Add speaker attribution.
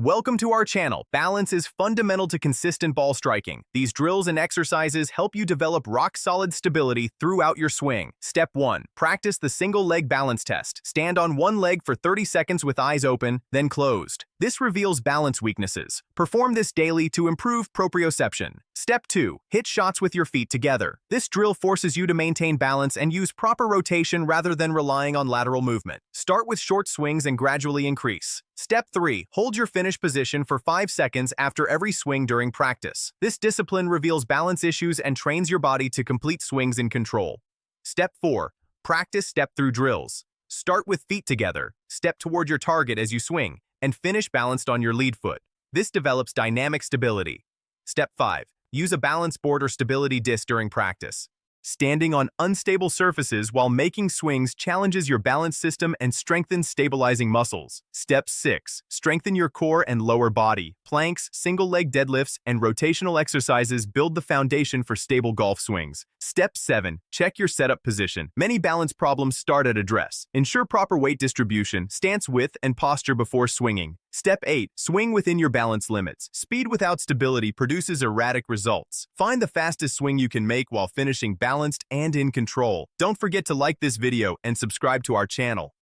Speaker 1: Welcome to our channel. Balance is fundamental to consistent ball striking. These drills and exercises help you develop rock-solid stability throughout your swing. Step 1. Practice the single-leg balance test. Stand on one leg for 30 seconds with eyes open, then closed. This reveals balance weaknesses. Perform this daily to improve proprioception. Step 2. Hit shots with your feet together. This drill forces you to maintain balance and use proper rotation rather than relying on lateral movement. Start with short swings and gradually increase. Step 3. Hold your finish position for 5 seconds after every swing during practice. This discipline reveals balance issues and trains your body to complete swings in control. Step 4. Practice step-through drills. Start with feet together, step toward your target as you swing, and finish balanced on your lead foot. This develops dynamic stability. Step 5. Use a balance board or stability disc during practice. Standing on unstable surfaces while making swings challenges your balance system and strengthens stabilizing muscles. Step 6. Strengthen your core and lower body. Planks, single-leg deadlifts, and rotational exercises build the foundation for stable golf swings. Step 7. Check your setup position. Many balance problems start at address. Ensure proper weight distribution, stance width, and posture before swinging. Step 8. Swing within your balance limits. Speed without stability produces erratic results. Find the fastest swing you can make while finishing balanced and in control. Don't forget to like this video and subscribe to our channel.